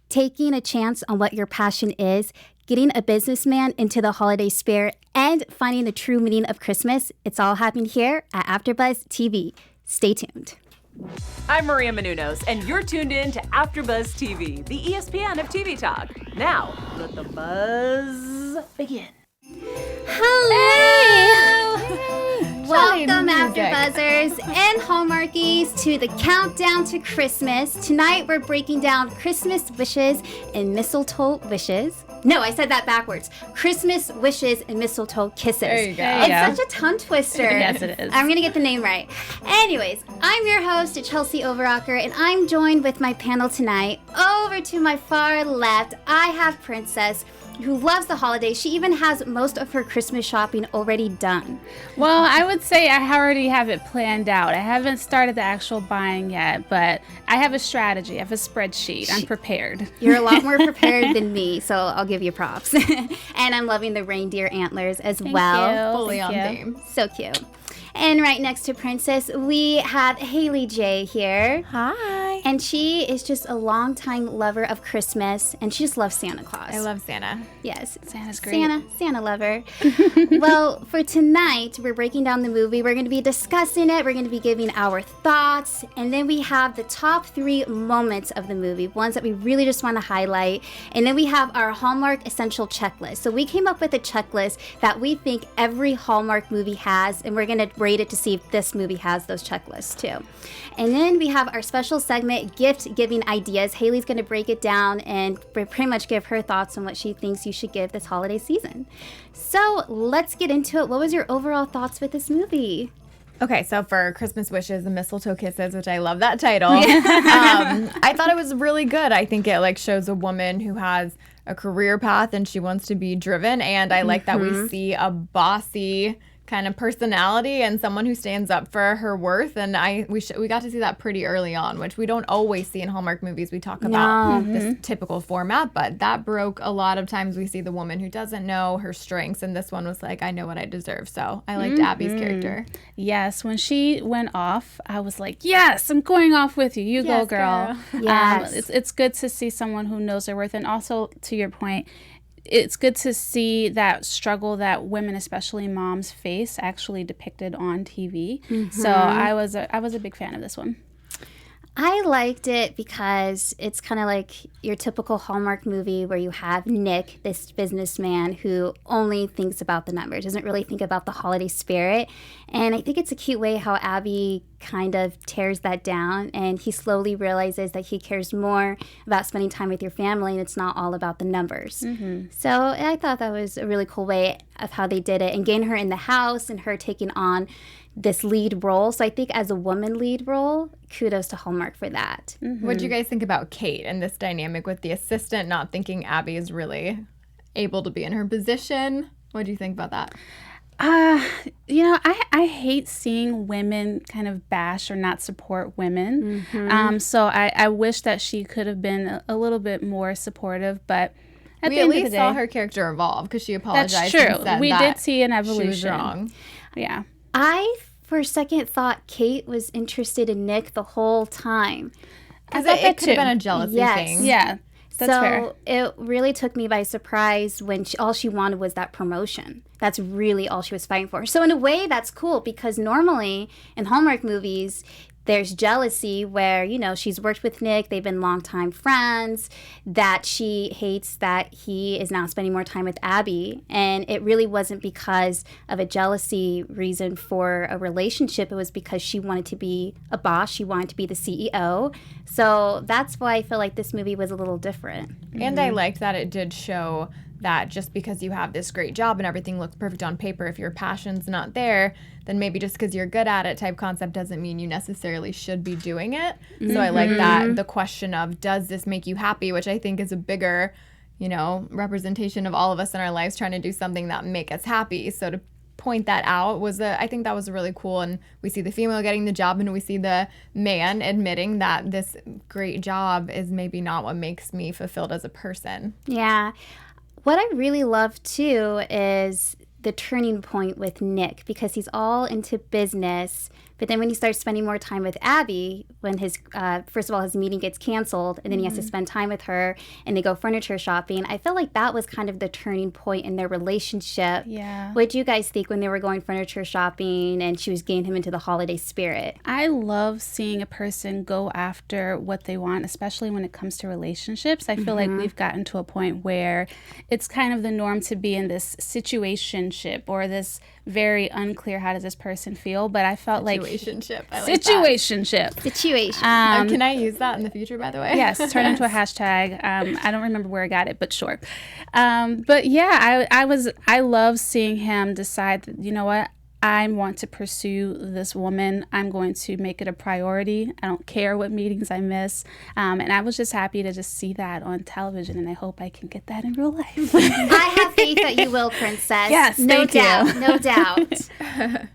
taking a chance on what your passion is, getting a businessman into the holiday spirit, and finding the true meaning of Christmas. It's all happening here at AfterBuzz TV. Stay tuned. I'm Maria Menounos, and you're tuned in to AfterBuzz TV, the ESPN of TV talk. Now, let the buzz begin. Hello! Welcome, AfterBuzzers and Hallmarkies, to the countdown to Christmas. Tonight, we're breaking down Christmas wishes and mistletoe wishes. No, I said that backwards. Christmas wishes and mistletoe kisses. There you go. It's such a tongue twister. Yes, it is. I'm going to get the name right. Anyways, I'm your host, Chelsie Overocker, and I'm joined with my panel tonight. Over to my far left, I have Princess, who loves the holidays. She even has most of her Christmas shopping already done. Well, I would say I already have it planned out. I haven't started the actual buying yet, but I have a strategy. I have a spreadsheet. I'm prepared. You're a lot more prepared than me, so I'll give you props. And I'm loving the reindeer antlers as well. Fully on theme. So cute. And right next to Princess, we have Haley J here. Hi. And she is just a longtime lover of Christmas, and she just loves Santa Claus. I love Santa. Yes. Santa's great. Santa lover. Well, for tonight, we're breaking down the movie. We're going to be discussing it. We're going to be giving our thoughts. And then we have the top 3 moments of the movie, ones that we really just want to highlight. And then we have our Hallmark Essential Checklist. So we came up with a checklist that we think every Hallmark movie has, and we're going to rate it to see if this movie has those checklists too. And then we have our special segment, Gift Giving Ideas. Haley's going to break it down and pretty much give her thoughts on what she thinks you should give this holiday season. So let's get into it. What was your overall thoughts with this movie? Okay, so for Christmas Wishes and Mistletoe Kisses, which I love that title, I thought it was really good. I think it shows a woman who has a career path and she wants to be driven, and I like that we see a bossy kind of personality and someone who stands up for her worth, and we got to see that pretty early on, which we don't always see in Hallmark movies. We talk about this typical format, but that broke a lot of times. We see the woman who doesn't know her strengths, and this one was like, I know what I deserve. So I liked Abby's character. Yes, when she went off, I was like, yes, I'm going off with you. You go, girl. Yes. It's good to see someone who knows their worth, and also, to your point, it's good to see that struggle that women, especially moms, face actually depicted on TV. So I was a big fan of this one. I liked it because it's kind of like your typical Hallmark movie where you have Nick, this businessman who only thinks about the numbers, doesn't really think about the holiday spirit. And I think it's a cute way how Abby kind of tears that down, and he slowly realizes that he cares more about spending time with your family, and it's not all about the numbers. So I thought that was a really cool way of how they did it, and getting her in the house and her taking on this lead role. So I think as a woman lead role, kudos to Hallmark for that. What do you guys think about Kate and this dynamic with the assistant not thinking Abby is really able to be in her position? What do you think about that? I hate seeing women kind of bash or not support women. So I wish that she could have been a little bit more supportive, but at the end of the day, saw her character evolve because she apologized. That's true. And said we that did see an evolution. She was wrong. Yeah. I, for a second, thought Kate was interested in Nick the whole time. Because it could have been a jealousy thing. Yeah, that's fair. So it really took me by surprise when all she wanted was that promotion. That's really all she was fighting for. So in a way, that's cool, because normally in Hallmark movies, there's jealousy where, she's worked with Nick, they've been longtime friends, that she hates that he is now spending more time with Abby. And it really wasn't because of a jealousy reason for a relationship. It was because she wanted to be a boss. She wanted to be the CEO. So that's why I feel like this movie was a little different. And I liked that it did show that just because you have this great job and everything looks perfect on paper, if your passion's not there, then maybe just because you're good at it type concept doesn't mean you necessarily should be doing it. So I like that, the question of, does this make you happy, which I think is a bigger, representation of all of us in our lives trying to do something that make us happy. So to point that out I think that was really cool. And we see the female getting the job, and we see the man admitting that this great job is maybe not what makes me fulfilled as a person. Yeah. What I really love, too, is the turning point with Nick, because he's all into business, But then when he starts spending more time with Abby, when his, first of all, his meeting gets canceled, and then he has to spend time with her, and they go furniture shopping, I felt like that was kind of the turning point in their relationship. Yeah. What do you guys think when they were going furniture shopping and she was getting him into the holiday spirit? I love seeing a person go after what they want, especially when it comes to relationships. I feel like we've gotten to a point where it's kind of the norm to be in this situationship or this very unclear how does this person feel, but I felt Situationship. I like situationship. Situation. Can I use that in the future, by the way? Yes, turn into a hashtag. I don't remember where I got it, but sure. But yeah, I love seeing him decide that, you know what, I want to pursue this woman. I'm going to make it a priority. I don't care what meetings I miss. And I was just happy to just see that on television, and I hope I can get that in real life. I have faith that you will, Princess. Yes, no thank you. doubt, no doubt.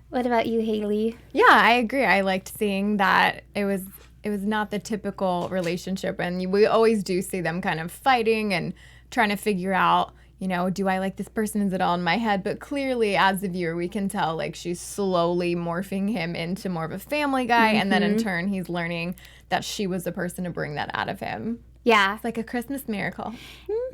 What about you, Haley? Yeah, I agree. I liked seeing that it was not the typical relationship, and we always do see them kind of fighting and trying to figure out, you know, do I like this person? Is it all in my head? But clearly, as the viewer, we can tell like she's slowly morphing him into more of a family guy, and then in turn, he's learning that she was the person to bring that out of him. Yeah. It's like a Christmas miracle.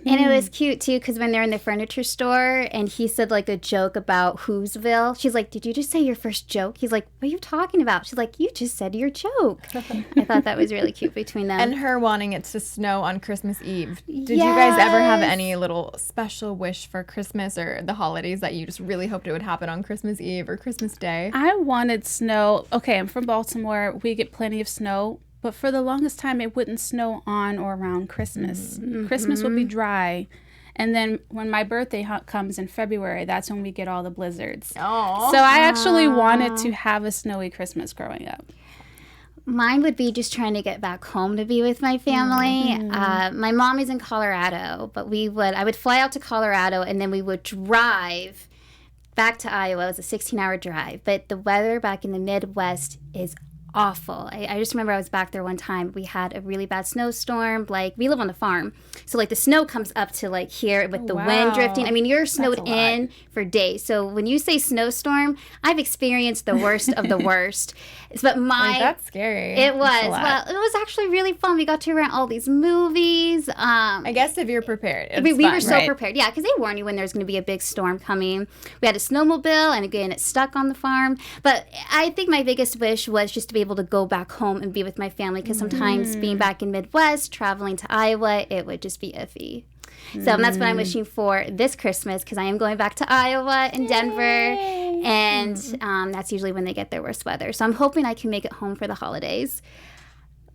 And it was cute, too, because when they're in the furniture store and he said, like, a joke about Whovesville, she's like, did you just say your first joke? He's like, what are you talking about? She's like, you just said your joke. I thought that was really cute between them. And her wanting it to snow on Christmas Eve. Did you guys ever have any little special wish for Christmas or the holidays that you just really hoped it would happen on Christmas Eve or Christmas Day? I wanted snow. Okay, I'm from Baltimore. We get plenty of snow. But for the longest time, it wouldn't snow on or around Christmas. Christmas would be dry. And then when my birthday comes in February, that's when we get all the blizzards. Oh. So I actually wanted to have a snowy Christmas growing up. Mine would be just trying to get back home to be with my family. My mom is in Colorado, but I would fly out to Colorado, and then we would drive back to Iowa. It was a 16-hour drive. But the weather back in the Midwest is awful. I just remember I was back there one time. We had a really bad snowstorm. Like, we live on a farm, so like the snow comes up to like here with the wind drifting. I mean, you're snowed in for days. So when you say snowstorm, I've experienced the worst of the worst. But that's scary. It was. Well, it was actually really fun. We got to rent all these movies. I guess if you're prepared, we were so prepared. Yeah, because they warn you when there's going to be a big storm coming. We had a snowmobile, and again, it stuck on the farm. But I think my biggest wish was just to be able to go back home and be with my family, because sometimes being back in Midwest, traveling to Iowa, it would just be iffy. So that's what I'm wishing for this Christmas, because I am going back to Iowa and Denver, and that's usually when they get their worst weather. So I'm hoping I can make it home for the holidays.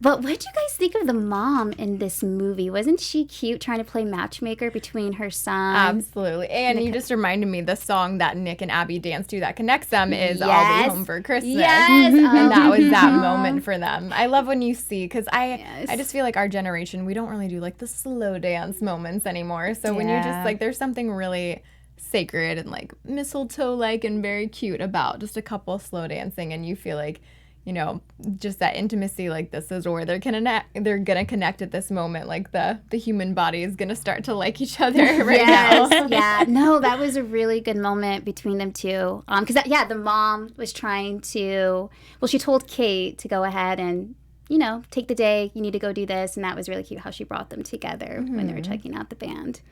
But what did you guys think of the mom in this movie? Wasn't she cute, trying to play matchmaker between her son? Absolutely. And you just reminded me, the song that Nick and Abby dance to that connects them is I'll Be Home for Christmas. Yes. And that was that moment for them. I love when you see, because I just feel like our generation, we don't really do like the slow dance moments anymore. So when you're just like, there's something really sacred and like mistletoe-like and very cute about just a couple slow dancing, and you feel like, you know, just that intimacy, like this is where they're gonna connect at this moment. Like the human body is gonna start to like each other now. Yeah. No, that was a really good moment between them two. Because the mom was trying to. Well, she told Kate to go ahead and, you know, take the day. You need to go do this, and that was really cute how she brought them together when they were checking out the band.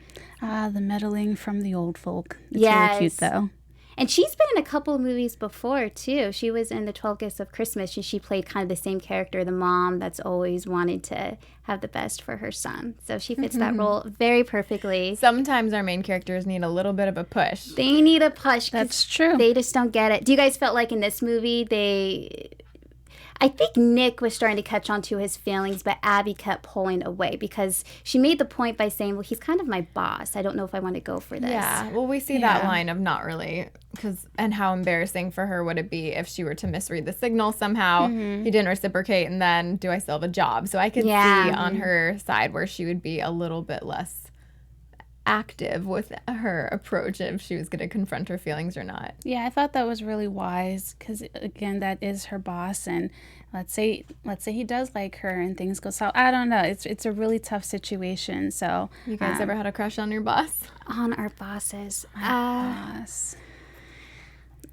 The meddling from the old folk. It's really cute though. And she's been in a couple of movies before, too. She was in The 12 Gifts of Christmas, and she played kind of the same character, the mom that's always wanted to have the best for her son. So she fits that role very perfectly. Sometimes our main characters need a little bit of a push. They need a push. That's true. They just don't get it. Do you guys felt like in this movie I think Nick was starting to catch on to his feelings, but Abby kept pulling away, because she made the point by saying, well, he's kind of my boss. I don't know if I want to go for this. Yeah, well, we see that line of not really, and how embarrassing for her would it be if she were to misread the signal somehow. He didn't reciprocate, and then do I still have a job? So I could see on her side where she would be a little bit less active with her approach if she was going to confront her feelings or not. Yeah, I thought that was really wise, because again, that is her boss, and let's say he does like her and things go south. I don't know. It's a really tough situation. So you guys ever had a crush on your boss? On our bosses? Boss.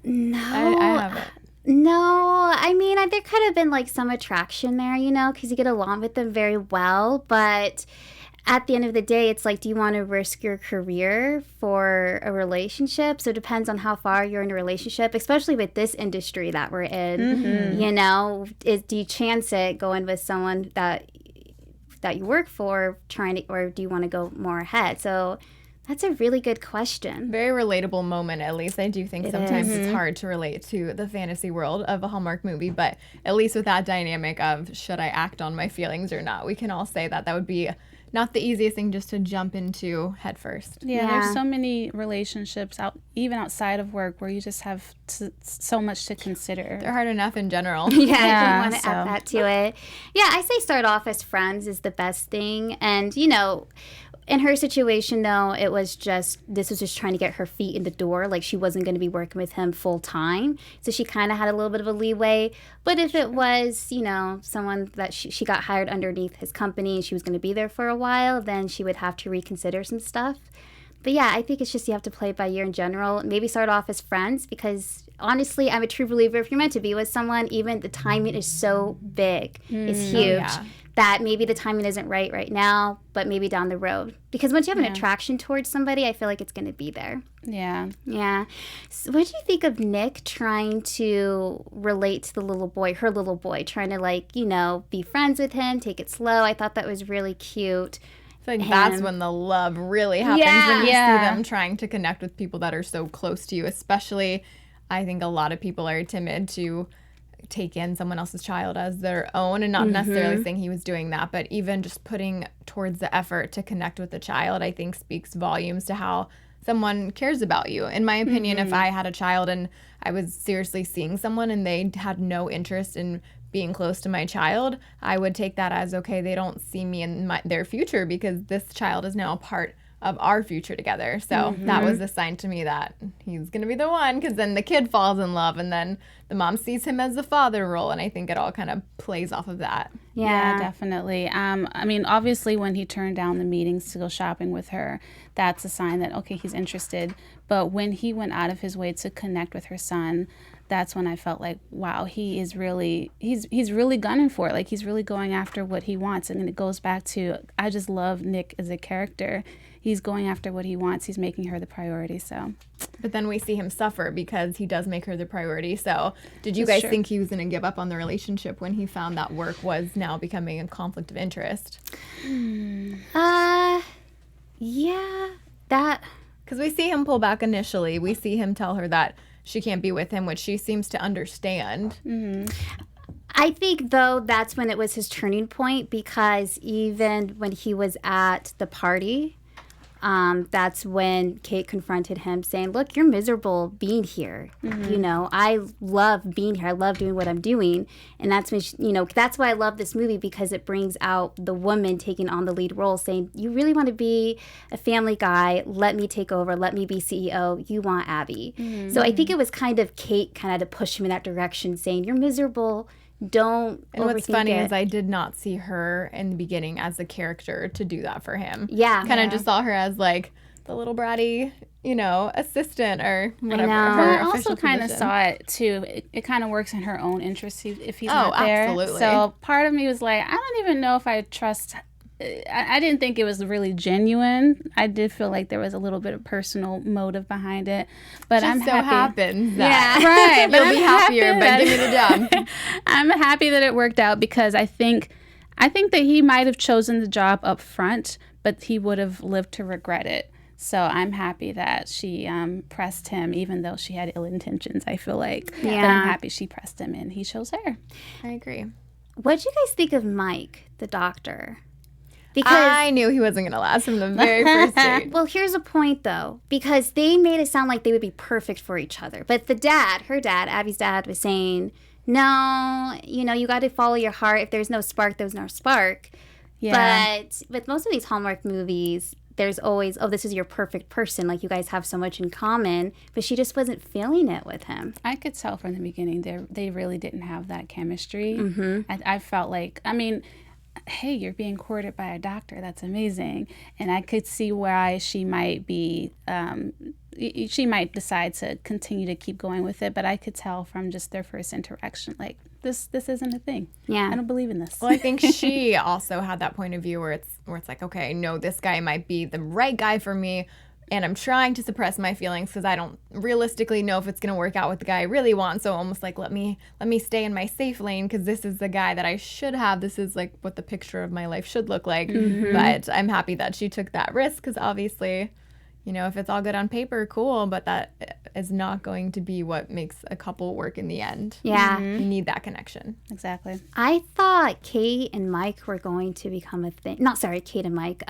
No. I haven't. No, I mean, there could have been like some attraction there, because you get along with them very well. But at the end of the day, it's like, do you want to risk your career for a relationship? So it depends on how far you're in a relationship, especially with this industry that we're in. Do you chance it going with someone that you work for, or do you want to go more ahead? So that's a really good question. Very relatable moment, at least. I do think sometimes is. it's hard to relate to the fantasy world of a Hallmark movie, but at least with that dynamic of should I act on my feelings or not, we can all say that would be not the easiest thing just to jump into head first. Yeah, there's so many relationships even outside of work where you just have so much to consider. They're hard enough in general. Yeah, you want to add that to it. Yeah, I say start off as friends is the best thing. And, in her situation, though, this was just trying to get her feet in the door. Like, she wasn't going to be working with him full time. So she kind of had a little bit of a leeway. But if it was, someone that she got hired underneath his company and she was going to be there for a while, then she would have to reconsider some stuff. But yeah, I think it's just you have to play it by ear in general. Maybe start off as friends because, honestly, I'm a true believer if you're meant to be with someone, even the timing is so big, it's huge. That maybe the timing isn't right now, but maybe down the road. Because once you have an attraction towards somebody, I feel like it's going to be there. Yeah. Yeah. So what do you think of Nick trying to relate to her little boy, trying to, be friends with him, take it slow? I thought that was really cute. I feel like that's when the love really happens, when you see them trying to connect with people that are so close to you, especially I think a lot of people are timid to take in someone else's child as their own, and not necessarily saying he was doing that, but even just putting towards the effort to connect with the child, I think speaks volumes to how someone cares about you. In my opinion, if I had a child and I was seriously seeing someone and they had no interest in being close to my child, I would take that as, okay, they don't see me in their future because this child is now a part of our future together. So that was the sign to me that he's going to be the one, because then the kid falls in love and then the mom sees him as the father role, and I think it all kind of plays off of that. Yeah, definitely. I mean, obviously when he turned down the meetings to go shopping with her, that's a sign that, okay, he's interested. But when he went out of his way to connect with her son, that's when I felt like, wow, he's really gunning for it. Like, he's really going after what he wants. And it goes back to, I just love Nick as a character. He's going after what he wants. He's making her the priority, so. But then we see him suffer because he does make her the priority. So did you guys think he was going to give up on the relationship when he found that work was now becoming a conflict of interest? Yeah, that. Because we see him pull back initially. We see him tell her that she can't be with him, which she seems to understand. I think, though, that's when it was his turning point, because even when he was at the party, that's when Kate confronted him saying, look, you're miserable being here. I love being here. I love doing what I'm doing. And that's when, that's why I love this movie, because it brings out the woman taking on the lead role, saying, you really want to be a family guy. Let me take over. Let me be CEO. You want Abby. So I think it was kind of Kate kind of to push him in that direction, saying, you're miserable. Don't And what's funny is I did not see her in the beginning as a character to do that for him. Yeah. Kind of just saw her as like the little bratty, assistant or whatever. I also kind of saw it too. It kind of works in her own interest if he's not there. Absolutely. So part of me was like, I don't even know if I trust. I didn't think it was really genuine. I did feel like there was a little bit of personal motive behind it, but I'm happy. Happens that right. You'll be happier, but give me the job. I'm happy that it worked out, because I think that he might have chosen the job up front, but he would have lived to regret it. So I'm happy that she pressed him, even though she had ill intentions. I feel like, but I'm happy she pressed him and he chose her. I agree. What did you guys think of Mike, the doctor? Because I knew he wasn't going to last from the very first date. Well, here's a point, though, because they made it sound like they would be perfect for each other. But her dad, Abby's dad, was saying, no, you got to follow your heart. If there's no spark, there's no spark. Yeah. But with most of these Hallmark movies, there's always, this is your perfect person. Like, you guys have so much in common. But she just wasn't feeling it with him. I could tell from the beginning they really didn't have that chemistry. I felt like, hey, you're being courted by a doctor. That's amazing. And I could see why she might be, she might decide to continue to keep going with it. But I could tell from just their first interaction, like, this isn't a thing. Yeah. I don't believe in this. Well, I think she also had that point of view where it's like, okay, no, this guy might be the right guy for me, and I'm trying to suppress my feelings because I don't realistically know if it's going to work out with the guy I really want. So almost like, let me stay in my safe lane because this is the guy that I should have. This is like what the picture of my life should look like. Mm-hmm. But I'm happy that she took that risk because obviously, you know, if it's all good on paper, cool, but that is not going to be what makes a couple work in the end. Yeah. You need that connection. Exactly. I thought Kate and Mike were going to become a thing. Not sorry, Kate and Mike.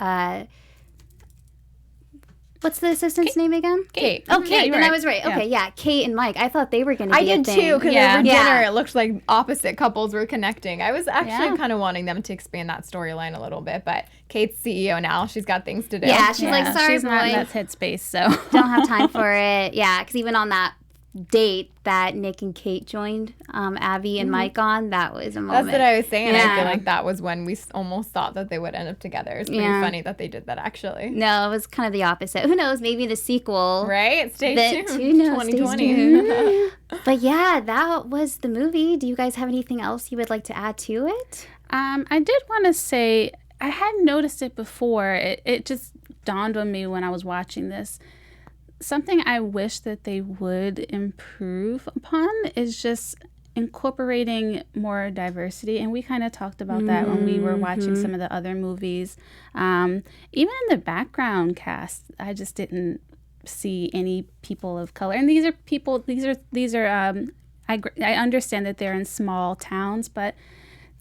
What's the assistant's name again? Kate. Oh, Kate. Yeah, Then right. I was right. Okay, yeah. Kate and Mike. I thought they were going to be I a did thing. too, because Yeah. over dinner Yeah. it looked like opposite couples were connecting. I was actually Yeah. kind of wanting them to expand that storyline a little bit, but Kate's CEO now. She's got things to do. Yeah, she's like, sorry, she's not in boys. that headspace, so. Don't have time for it. Yeah, because even on that date that Nick and Kate joined Abby and Mike on, that was a moment. That's what I was saying. Yeah. I feel like that was when we almost thought that they would end up together. It's pretty Yeah. funny that they did that, actually. No, it was kind of the opposite. Who knows? Maybe the sequel. Right? Stay That- tuned. who knows? Stay 2020. tuned. But yeah, that was the movie. Do you guys have anything else you would like to add to it? I did want to say, I hadn't noticed it before. It just dawned on me when I was watching this. Something I wish that they would improve upon is just incorporating more diversity. And we kind of talked about that when we were watching some of the other movies. Even in the background cast, I just didn't see any people of color. And these are people, I understand that they're in small towns, but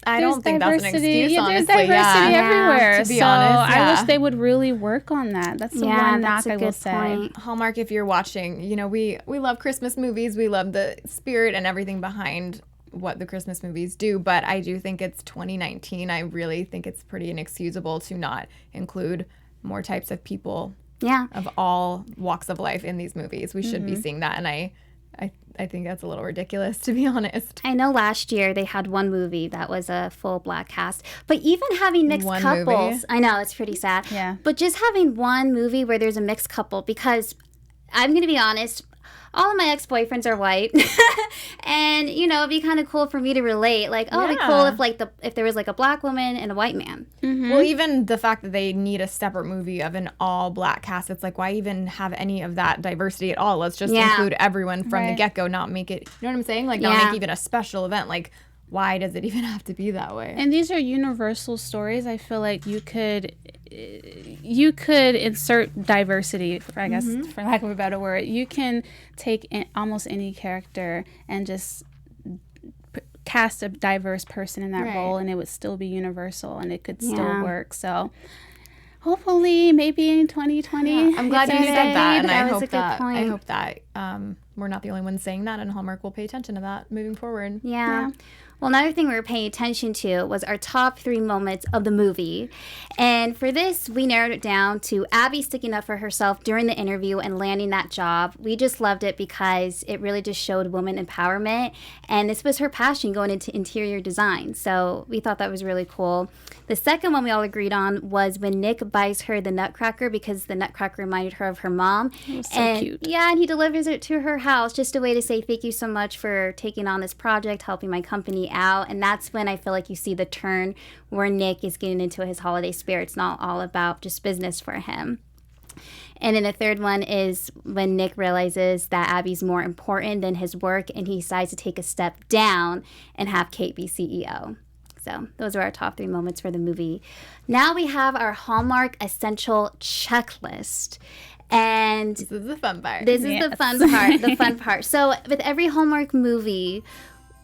I there's don't think that's an diversity. excuse, honestly. There's diversity Yeah. everywhere. To be so honest, I yeah. wish they would really work on that. That's the one knock that's a I will good say. point. Hallmark, if you're watching, you know, we love Christmas movies. We love the spirit and everything behind what the Christmas movies do, but I do think it's 2019. I really think it's pretty inexcusable to not include more types of people Yeah. of all walks of life in these movies. We should be seeing that, and I think that's a little ridiculous, to be honest. I know last year they had one movie that was a full black cast, but even having mixed One couples, movie? I know it's pretty sad. Yeah. But just having one movie where there's a mixed couple, because I'm going to be honest, all of my ex-boyfriends are white, and you know, it'd be kind of cool for me to relate. Like, oh, it'd be cool Yeah. if there was like a black woman and a white man. Well, even the fact that they need a separate movie of an all-black cast, it's like, why even have any of that diversity at all? Let's just Yeah. include everyone from the Right. get-go, not make it, you know what I'm saying? Like, not Yeah. make even a special event. Like, why does it even have to be that way? And these are universal stories. I feel like you could insert diversity, I guess, for lack of a better word. You can take almost any character and just cast a diverse person in that Right. role, and it would still be universal, and it could still Yeah. work. So hopefully, maybe in 2020. I'm glad you it's said okay. that, and That I was a hope good that point. we're not the only ones saying that, and Hallmark will pay attention to that moving forward. Yeah. Well, another thing we were paying attention to was our top 3 moments of the movie. And for this, we narrowed it down to Abby sticking up for herself during the interview and landing that job. We just loved it because it really just showed woman empowerment. And this was her passion going into interior design. So we thought that was really cool. The second one we all agreed on was when Nick buys her the Nutcracker because the Nutcracker reminded her of her mom. was so and cute. yeah, and he delivers it to her house, just a way to say thank you so much for taking on this project, helping my company out. And that's when I feel like you see the turn where Nick is getting into his holiday spirit. It's not all about just business for him. And then the third one is when Nick realizes that Abby's more important than his work, and he decides to take a step down and have Kate be CEO. So those are our top 3 moments for the movie. Now we have our Hallmark Essential Checklist. And This is the fun part. this is the Yes. fun part. So with every Hallmark movie,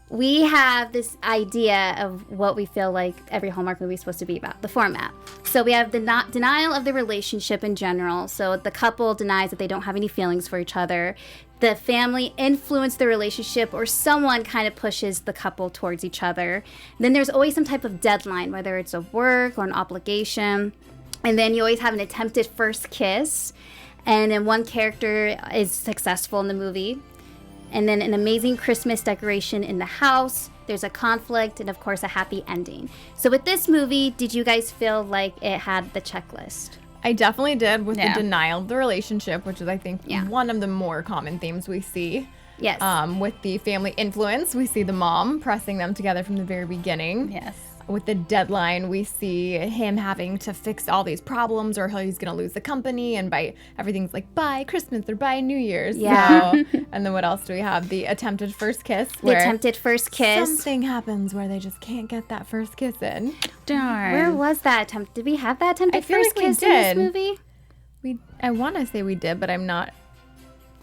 we have this idea of what we feel like every Hallmark movie is supposed to be about, the format. So we have the denial of the relationship in general. So the couple denies that they don't have any feelings for each other. The family influenced the relationship, or someone kind of pushes the couple towards each other. Then there's always some type of deadline, whether it's a work or an obligation. And then you always have an attempted first kiss. And then one character is successful in the movie. And then an amazing Christmas decoration in the house, there's a conflict, and of course a happy ending. So with this movie, did you guys feel like it had the checklist? I definitely did with the denial of the relationship, which is, I think, one of the more common themes we see. Yes. With the family influence, we see the mom pressing them together from the very beginning. Yes. With the deadline, we see him having to fix all these problems or he's going to lose the company, and by everything's like by Christmas or by New Year's. Yeah. So, and then what else do we have? The attempted first kiss. The attempted first kiss. Something happens where they just can't get that first kiss in. Darn. Where was that attempt? Did we have that attempted I feel first like we kiss in this did. movie? I want to say we did, but I'm not.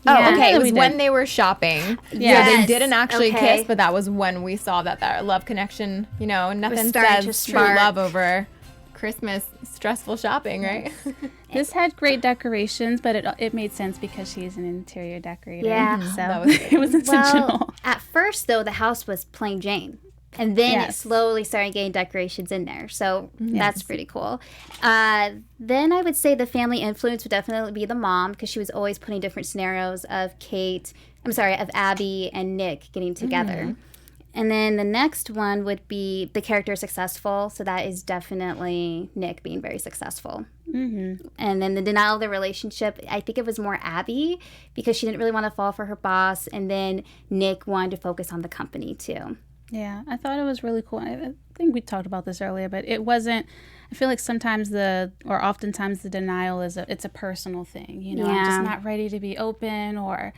Yeah, Oh, okay. It was we did. when they were shopping. Yes. So they didn't actually Okay. kiss, but that was when we saw that love connection. You know, nothing starting to says true spark. love over Christmas stressful shopping, right? This had great decorations, but it made sense because she's an interior decorator. Yeah. So That was good. it was intentional. Well, at first, though, the house was plain Jane. And then it Yes. slowly started getting decorations in there. So that's pretty cool. Then I would say the family influence would definitely be the mom, because she was always putting different scenarios of of Abby and Nick getting together. And then the next one would be the character successful. So that is definitely Nick being very successful. And then the denial of the relationship, I think it was more Abby, because she didn't really want to fall for her boss. And then Nick wanted to focus on the company too. Yeah, I thought it was really cool. I think we talked about this earlier, but it wasn't. I feel like oftentimes the denial it's a personal thing. You know, I'm just not ready to be open, or,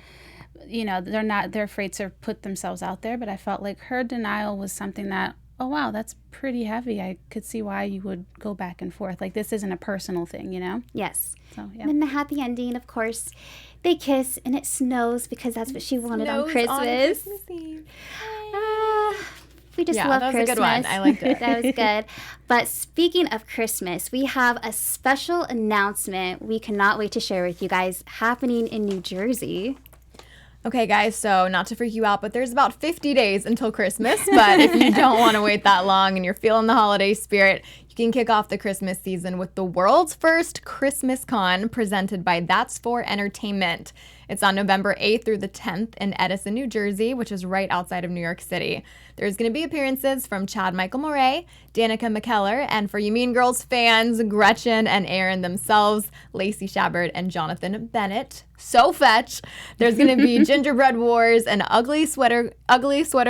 you know, they're afraid to put themselves out there. But I felt like her denial was something that, oh wow, that's pretty heavy. I could see why you would go back and forth. Like, this isn't a personal thing, you know? Yes. So yeah. And then the happy ending, of course, they kiss and it snows because that's what she wanted on Christmas. Eve. We just Yeah, love that was Christmas. a good one. I liked it. That was good. But speaking of Christmas, we have a special announcement we cannot wait to share with you guys happening in New Jersey. Okay, guys, so not to freak you out, but there's about 50 days until Christmas. But if you don't want to wait that long and you're feeling the holiday spirit, you can kick off the Christmas season with the world's first Christmas Con presented by That's For Entertainment. It's on November 8th through the 10th in Edison, New Jersey, which is right outside of New York City. There's going to be appearances from Chad Michael Murray, Danica McKellar, and for you Mean Girls fans, Gretchen and Aaron themselves, Lacey Chabert and Jonathan Bennett. So fetch. There's going to be gingerbread wars and ugly sweater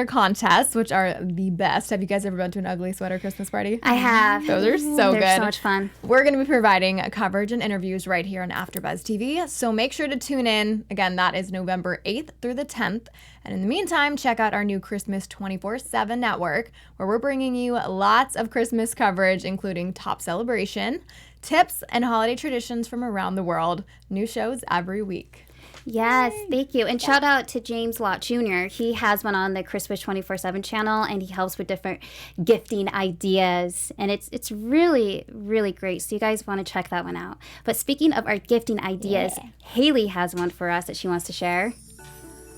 contests, which are the best. Have you guys ever been to an ugly sweater Christmas party? I have. Those are so good. They're so much fun. We're going to be providing coverage and interviews right here on AfterBuzz TV, so make sure to tune in. Again, that is November 8th through the 10th. And in the meantime, check out our new Christmas 24/7 network, where we're bringing you lots of Christmas coverage, including Top Celebration, tips, and holiday traditions from around the world. New shows every week. Yes, thank you. And shout out to James Lott Jr. He has one on the Christmas 24/7 channel, and he helps with different gifting ideas. And it's really, really great. So you guys want to check that one out. But speaking of our gifting ideas, Haley has one for us that she wants to share.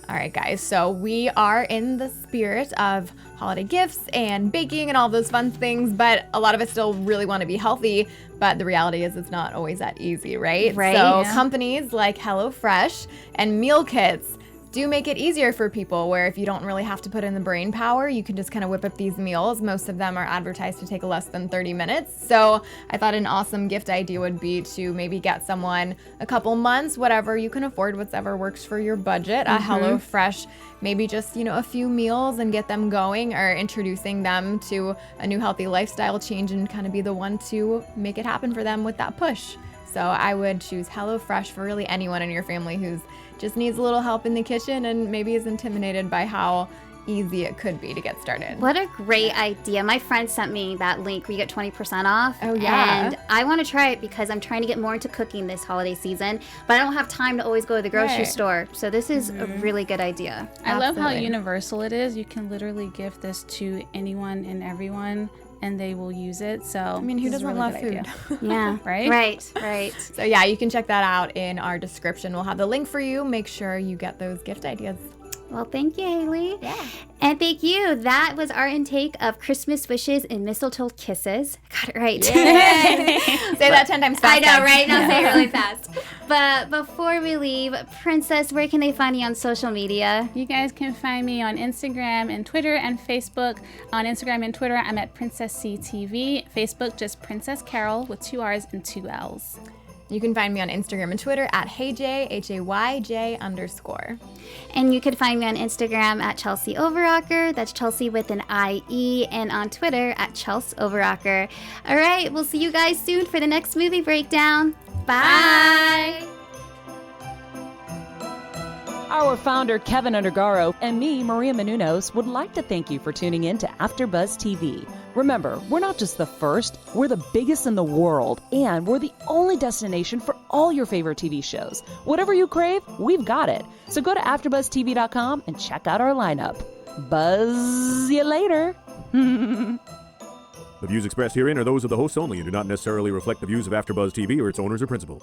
All right, guys, so we are in the spirit of holiday gifts and baking and all those fun things, but a lot of us still really want to be healthy, but the reality is it's not always that easy, right? Right. So Yeah. companies like HelloFresh and meal kits do make it easier for people, where if you don't really have to put in the brain power, you can just kind of whip up these meals. Most of them are advertised to take less than 30 minutes. So I thought an awesome gift idea would be to maybe get someone a couple months, whatever you can afford, whatever works for your budget, a HelloFresh, maybe just, a few meals and get them going, or introducing them to a new healthy lifestyle change and kind of be the one to make it happen for them with that push. So I would choose HelloFresh for really anyone in your family who's just needs a little help in the kitchen and maybe is intimidated by how easy it could be to get started. What a great idea. My friend sent me that link where you get 20% off. Oh, yeah. And I want to try it because I'm trying to get more into cooking this holiday season, but I don't have time to always go to the grocery Right. store. So this is a really good idea. I love how Absolutely. universal it is. You can literally gift this to anyone and everyone, and they will use it. So I mean, who this is a doesn't really love good food? idea. Yeah. Right? Right. So yeah, you can check that out in our description. We'll have the link for you. Make sure you get those gift ideas. Well, thank you, Haley. Yeah. And thank you. That was our intake of Christmas wishes and mistletoe kisses. Got it right. Say that 10 times fast. I know, right? Now say it really fast. But before we leave, Princess, where can they find you on social media? You guys can find me on Instagram and Twitter and Facebook. On Instagram and Twitter, I'm at princessctv. Facebook, just Princess Carroll with 2 R's and 2 L's. You can find me on Instagram and Twitter at HeyJ, HAYJ_. And you can find me on Instagram at Chelsie Overocker. That's Chelsea with an IE. And on Twitter at Chelsie Overocker. All right, we'll see you guys soon for the next movie breakdown. Bye. Our founder, Kevin Undergaro, and me, Maria Menounos, would like to thank you for tuning in to AfterBuzz TV. Remember, we're not just the first, we're the biggest in the world, and we're the only destination for all your favorite TV shows. Whatever you crave, we've got it. So go to AfterBuzzTV.com and check out our lineup. Buzz you later. The views expressed herein are those of the hosts only and do not necessarily reflect the views of AfterBuzz TV or its owners or principals.